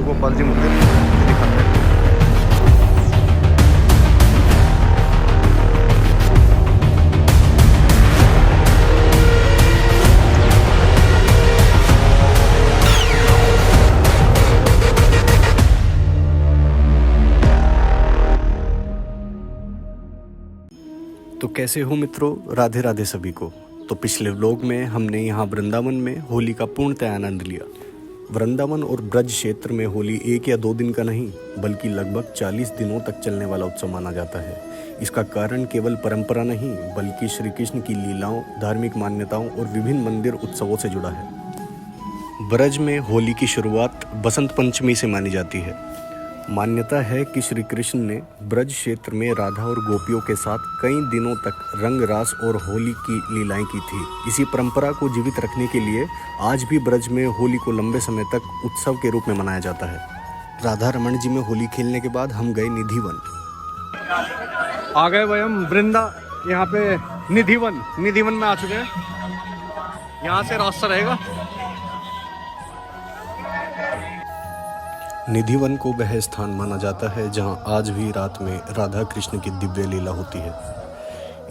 तो गोपाल जी मंदिर दिखाते हैं। तो कैसे हो मित्रों, राधे राधे सभी को। तो पिछले व्लॉग में हमने यहाँ वृंदावन में होली का पूर्णतः आनंद लिया। वृंदावन और ब्रज क्षेत्र में होली 1 या 2 दिन का नहीं बल्कि लगभग 40 दिनों तक चलने वाला उत्सव माना जाता है। इसका कारण केवल परंपरा नहीं बल्कि श्री कृष्ण की लीलाओं, धार्मिक मान्यताओं और विभिन्न मंदिर उत्सवों से जुड़ा है। ब्रज में होली की शुरुआत बसंत पंचमी से मानी जाती है। मान्यता है कि श्री कृष्ण ने ब्रज क्षेत्र में राधा और गोपियों के साथ कई दिनों तक रंग रास और होली की लीलाएं की थी। इसी परंपरा को जीवित रखने के लिए आज भी ब्रज में होली को लंबे समय तक उत्सव के रूप में मनाया जाता है। राधा रमण जी में होली खेलने के बाद हम गए निधिवन। आ गए भाई हम वृंदा, यहाँ पे निधिवन में आ चुके हैं। यहाँ से रास्ता रहेगा। निधिवन को वह स्थान माना जाता है जहां आज भी रात में राधा कृष्ण की दिव्य लीला होती है।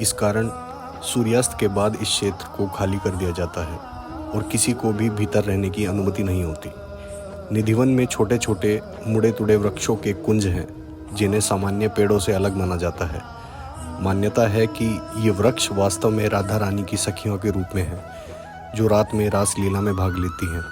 इस कारण सूर्यास्त के बाद इस क्षेत्र को खाली कर दिया जाता है और किसी को भी भीतर रहने की अनुमति नहीं होती। निधिवन में छोटे छोटे मुड़े तुड़े वृक्षों के कुंज हैं जिन्हें सामान्य पेड़ों से अलग माना जाता है। मान्यता है कि ये वृक्ष वास्तव में राधा रानी की सखियों के रूप में हैं जो रात में रास लीला में भाग लेती हैं।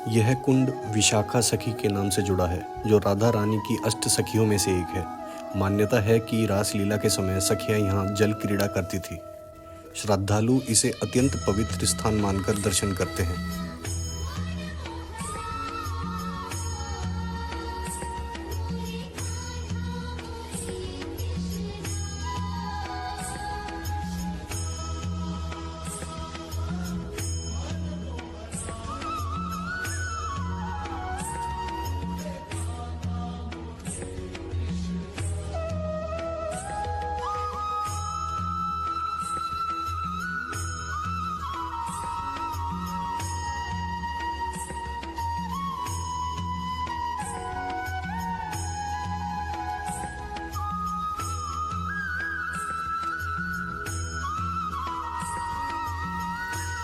यह कुंड विशाखा सखी के नाम से जुड़ा है जो राधा रानी की अष्ट सखियों में से एक है। मान्यता है कि रास लीला के समय सखियां यहाँ जल क्रीड़ा करती थी। श्रद्धालु इसे अत्यंत पवित्र स्थान मानकर दर्शन करते हैं।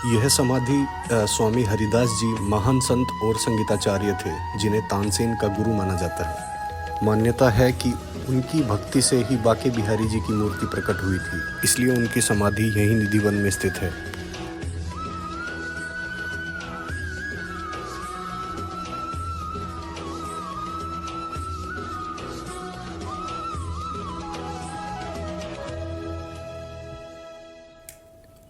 यह समाधि स्वामी हरिदास जी महान संत और संगीताचार्य थे जिन्हें तानसेन का गुरु माना जाता है। मान्यता है कि उनकी भक्ति से ही बांके बिहारी जी की मूर्ति प्रकट हुई थी, इसलिए उनकी समाधि यही निधिवन में स्थित है।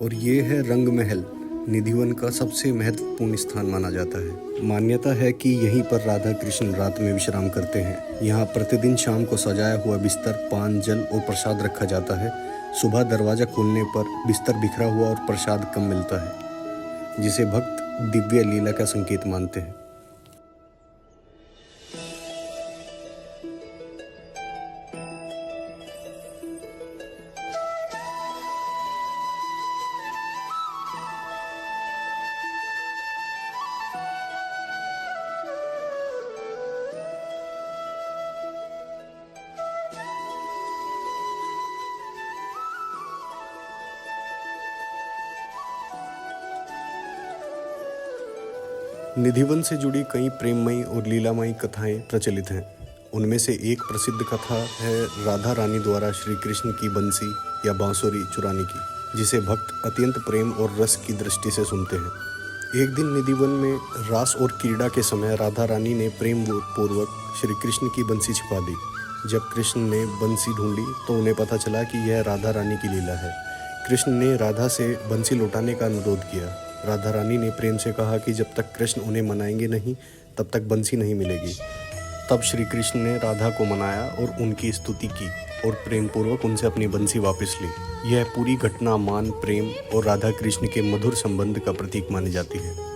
और ये है रंग महल, निधिवन का सबसे महत्वपूर्ण स्थान माना जाता है। मान्यता है कि यहीं पर राधा कृष्ण रात में विश्राम करते हैं। यहाँ प्रतिदिन शाम को सजाया हुआ बिस्तर, पान, जल और प्रसाद रखा जाता है। सुबह दरवाजा खोलने पर बिस्तर बिखरा हुआ और प्रसाद कम मिलता है, जिसे भक्त दिव्य लीला का संकेत मानते हैं। निधिवन से जुड़ी कई प्रेममयी और लीलामयी कथाएं प्रचलित हैं। उनमें से एक प्रसिद्ध कथा है राधा रानी द्वारा श्री कृष्ण की बंसी या बांसुरी चुराने की, जिसे भक्त अत्यंत प्रेम और रस की दृष्टि से सुनते हैं। एक दिन निधिवन में रास और क्रीड़ा के समय राधा रानी ने प्रेम पूर्वक श्री कृष्ण की बंसी छिपा दी। जब कृष्ण ने बंसी ढूंढी तो उन्हें पता चला कि यह राधा रानी की लीला है। कृष्ण ने राधा से बंसी लौटाने का अनुरोध किया। राधा रानी ने प्रेम से कहा कि जब तक कृष्ण उन्हें मनाएंगे नहीं तब तक बंसी नहीं मिलेगी। तब श्री कृष्ण ने राधा को मनाया और उनकी स्तुति की और प्रेम पूर्वक उनसे अपनी बंसी वापस ली। यह पूरी घटना मान, प्रेम और राधा कृष्ण के मधुर संबंध का प्रतीक मानी जाती है।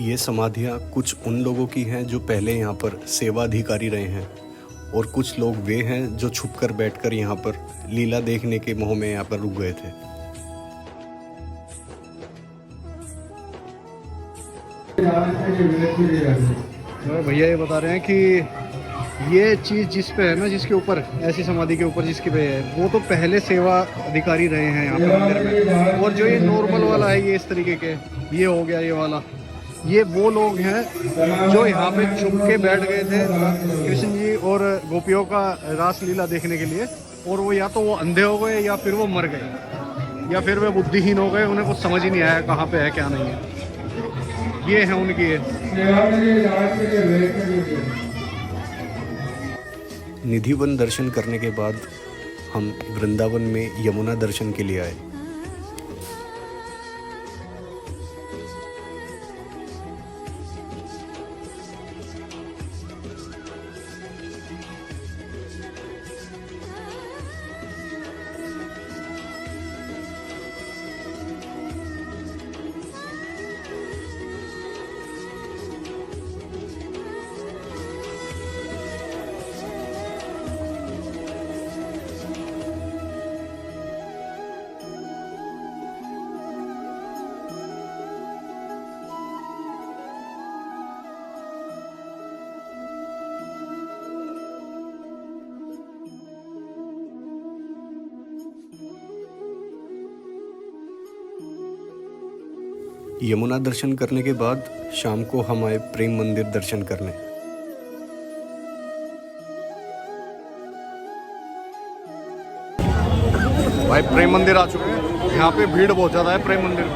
ये समाधियाँ कुछ उन लोगों की हैं जो पहले यहाँ पर सेवा अधिकारी रहे हैं, और कुछ लोग वे हैं जो छुपकर बैठकर यहाँ पर लीला देखने के मोह में यहाँ पर रुक गए थे। भैया ये बता रहे हैं कि ये चीज़ जिस पे है ना, जिसके ऊपर ऐसी समाधि के ऊपर जिसके पे है, वो तो पहले सेवा अधिकारी रहे हैं यहाँ पे मंदिर में। और जो ये नॉर्मल वाला है, ये इस तरीके के, ये हो गया ये वाला, ये वो लोग हैं जो यहाँ पे चुप के बैठ गए थे कृष्ण जी और गोपियों का रासलीला देखने के लिए, और वो या तो वो अंधे हो गए या फिर वो मर गए या फिर वे बुद्धिहीन हो गए, उन्हें कुछ समझ ही नहीं आया कहाँ पे है क्या नहीं है। ये है उनकी निधिवन दर्शन करने के बाद हम वृंदावन में यमुना दर्शन के लिए आए। यमुना दर्शन करने के बाद शाम को हम आए प्रेम मंदिर दर्शन करने। भाई प्रेम मंदिर आ चुके हैं। यहाँ पे भीड़ बहुत ज़्यादा है प्रेम मंदिर में।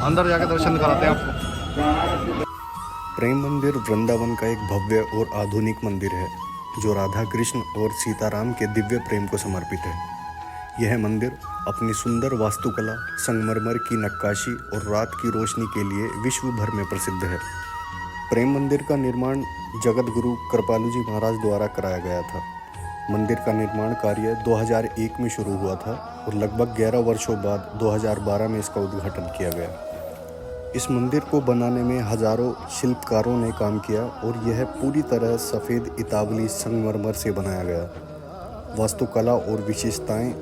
अंदर जाके दर्शन कराते हैं आपको। प्रेम मंदिर वृंदावन का एक भव्य और आधुनिक मंदिर है जो राधा कृष्ण और सीताराम के दिव्य प्रेम को समर्पित है। यह मंदिर अपनी सुंदर वास्तुकला, संगमरमर की नक्काशी और रात की रोशनी के लिए विश्व भर में प्रसिद्ध है। प्रेम मंदिर का निर्माण जगत गुरु कृपालु जी महाराज द्वारा कराया गया था। मंदिर का निर्माण कार्य 2001 में शुरू हुआ था और लगभग 11 वर्षों बाद 2012 में इसका उद्घाटन किया गया। इस मंदिर को बनाने में हजारों शिल्पकारों ने काम किया और यह पूरी तरह सफ़ेद इतावली संगमरमर से बनाया गया। वास्तुकला और विशेषताएं: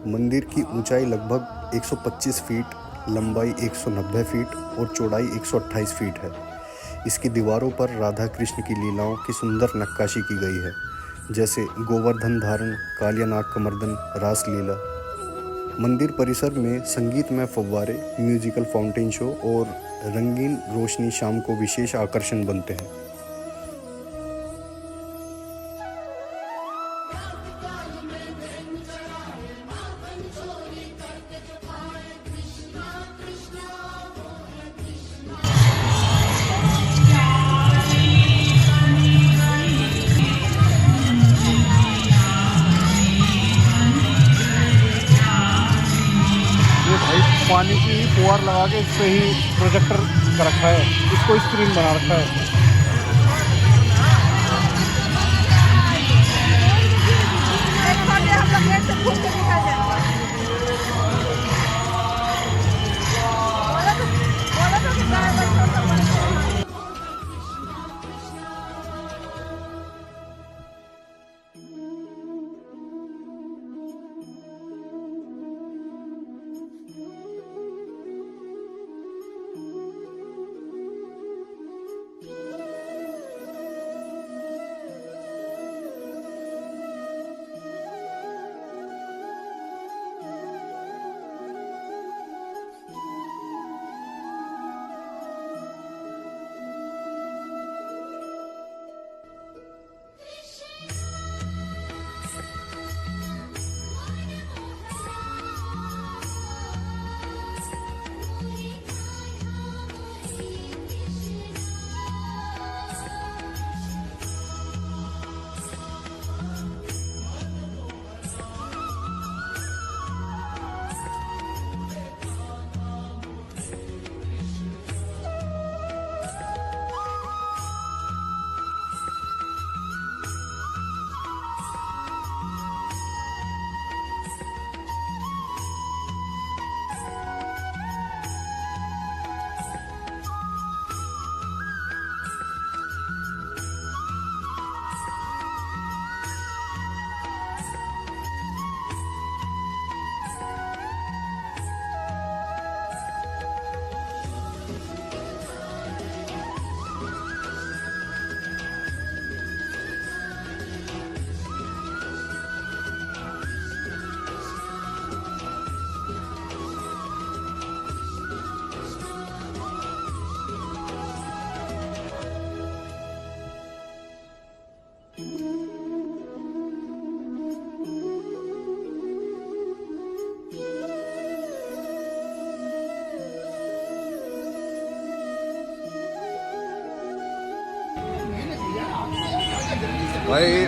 मंदिर की ऊंचाई लगभग 125 फीट, लंबाई 190 फीट और चौड़ाई 128 फीट है। इसकी दीवारों पर राधा कृष्ण की लीलाओं की सुंदर नक्काशी की गई है, जैसे गोवर्धन धारण, कालियानाग कमर्दन, रासलीला। मंदिर परिसर में संगीतमय फव्वारे, म्यूजिकल फाउंटेन शो और रंगीन रोशनी शाम को विशेष आकर्षण बनते हैं। पानी की फुहार लगा के इस पे ही प्रोजेक्टर कर रखा है, इसको स्क्रीन बना रखा है।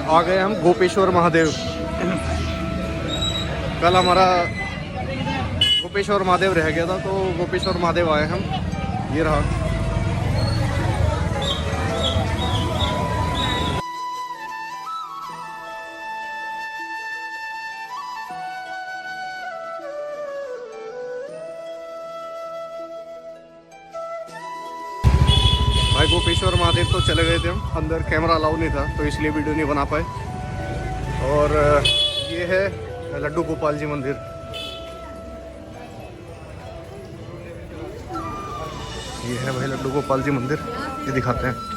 आ गए हम गोपेश्वर महादेव। कल हमारा गोपेश्वर महादेव रह गया था, तो गोपेश्वर महादेव आए हम। ये रहा। भाई गोपेश्वर महादेव तो चले गए थे हम, अंदर कैमरा अलाउ नहीं था तो इसलिए वीडियो नहीं बना पाए। और ये है लड्डू गोपाल जी मंदिर। ये है भाई लड्डू गोपाल जी मंदिर, ये दिखाते हैं।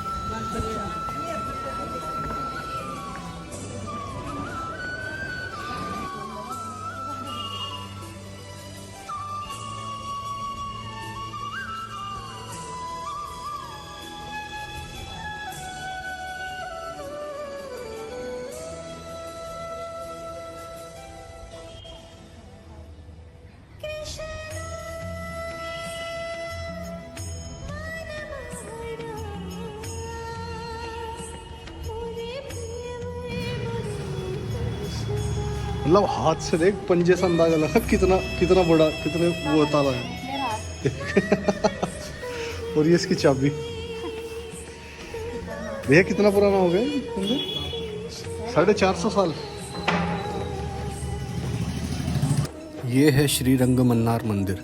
मतलब हाथ से देख, पंजे से अंदाजा लगा कितना कितना बड़ा, कितने वो ताला है। और ये इसकी चाबी। भैया कितना पुराना हो गया मंदिर? 450 साल। ये है श्री रंगमन्नार मंदिर,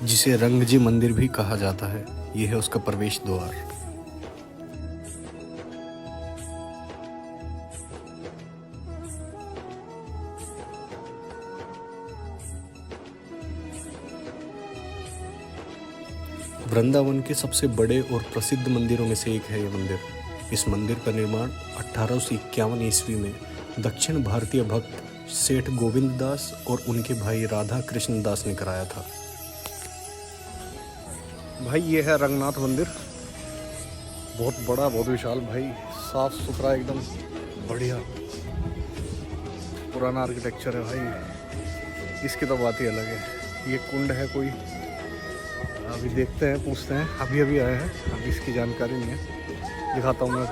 जिसे रंगजी मंदिर भी कहा जाता है। ये है उसका प्रवेश द्वार। वृंदावन के सबसे बड़े और प्रसिद्ध मंदिरों में से एक है ये मंदिर। इस मंदिर का निर्माण 1851 ईस्वी में दक्षिण भारतीय भक्त सेठ गोविंद दास और उनके भाई राधा कृष्ण दास ने कराया था। भाई ये है रंगनाथ मंदिर, बहुत बड़ा, बहुत विशाल भाई, साफ सुथरा एकदम बढ़िया, पुराना आर्किटेक्चर है भाई। इसकी तो बात ही अलग है। ये कुंड है कोई, अभी देखते हैं, पूछते हैं। अभी अभी आए हैं, अभी इसकी जानकारी नहीं है, दिखाता हूँ मैं।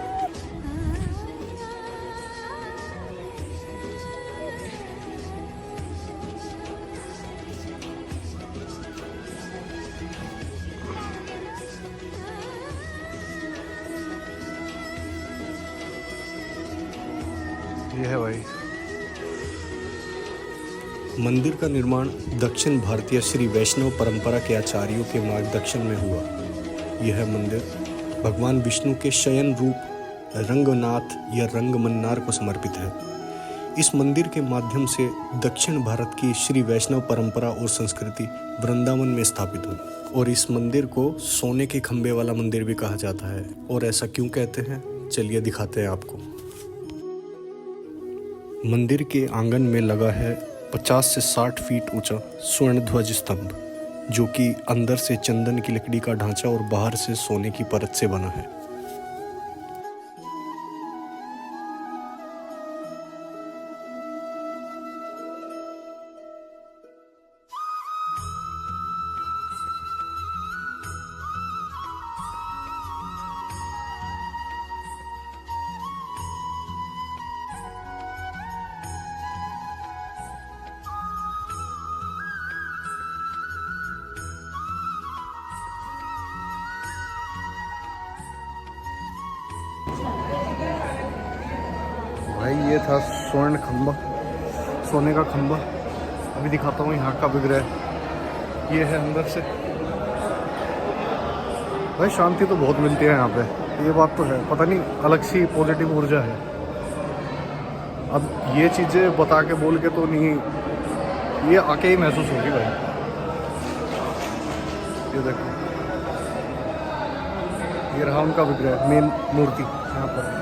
ये है भाई मंदिर का निर्माण दक्षिण भारतीय श्री वैष्णव परंपरा के आचार्यों के मार्गदर्शन में हुआ। यह मंदिर भगवान विष्णु के शयन रूप रंगनाथ या रंगमन्नार को समर्पित है। इस मंदिर के माध्यम से दक्षिण भारत की श्री वैष्णव परंपरा और संस्कृति वृंदावन में स्थापित हुई। और इस मंदिर को सोने के खंभे वाला मंदिर भी कहा जाता है। और ऐसा क्यों कहते हैं, चलिए दिखाते हैं आपको। मंदिर के आंगन में लगा है 50 से 60 फीट ऊंचा स्वर्ण ध्वज स्तंभ, जो कि अंदर से चंदन की लकड़ी का ढांचा और बाहर से सोने की परत से बना है। भाई ये था स्वर्ण खंबा, सोने का खंबा। अभी दिखाता हूँ यहाँ का विग्रह। ये है अंदर से। भाई शांति तो बहुत मिलती है यहाँ पे, ये बात तो है। पता नहीं, अलग सी पॉजिटिव ऊर्जा है। अब ये चीज़ें बता के बोल के तो नहीं, ये आके ही महसूस होगी भाई। ये देखो, ये रहा उनका विग्रह, मेन मूर्ति यहाँ पर।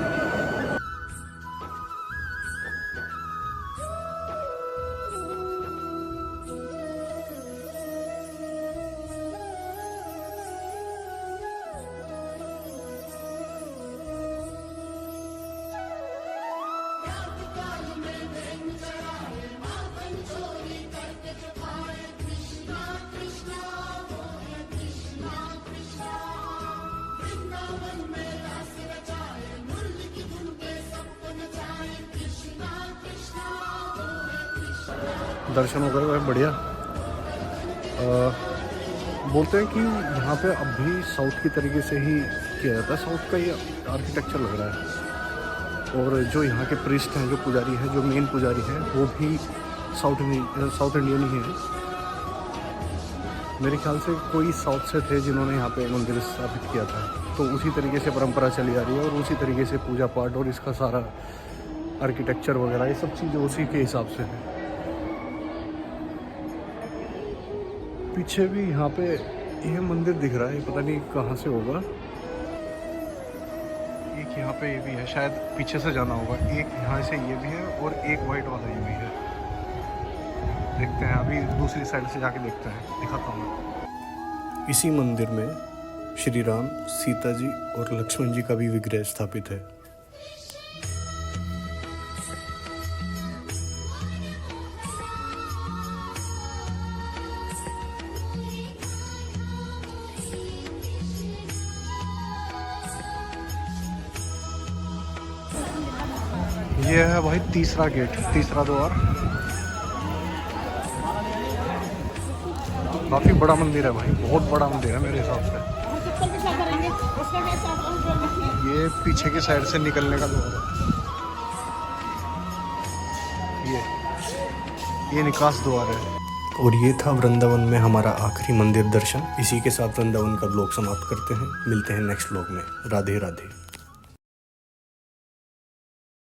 दर्शन हो गए वह बढ़िया। बोलते हैं कि यहाँ पे अब भी साउथ की तरीके से ही किया जाता है, साउथ का ये आर्किटेक्चर लग रहा है। और जो यहाँ के प्रीस्ट हैं, जो पुजारी हैं, जो मेन पुजारी हैं, वो भी साउथ इंडियन ही हैं। मेरे ख्याल से कोई साउथ से थे जिन्होंने यहाँ पे मंदिर स्थापित किया था, तो उसी तरीके से परंपरा चली आ रही है और उसी तरीके से पूजा पाठ और इसका सारा आर्किटेक्चर वगैरह ये सब चीज़ें उसी के हिसाब से है। पीछे भी यहाँ पे ये मंदिर दिख रहा है, पता नहीं कहाँ से होगा। एक यहाँ पे ये भी है, शायद पीछे से जाना होगा। एक यहाँ से ये भी है और एक वाइट वाला ये भी है। देखते हैं, अभी दूसरी साइड से जाके देखते हैं, दिखाता हूँ। इसी मंदिर में श्री राम, सीता जी और लक्ष्मण जी का भी विग्रह स्थापित है। ये है भाई तीसरा गेट, तीसरा द्वार। काफी बड़ा मंदिर है भाई, बहुत बड़ा मंदिर है मेरे हिसाब से। ये पीछे की साइड से निकलने का द्वार है, ये निकास द्वार है। और ये था वृंदावन में हमारा आखिरी मंदिर दर्शन। इसी के साथ वृंदावन का ब्लॉग समाप्त करते हैं। मिलते हैं नेक्स्ट ब्लॉग में। राधे राधे।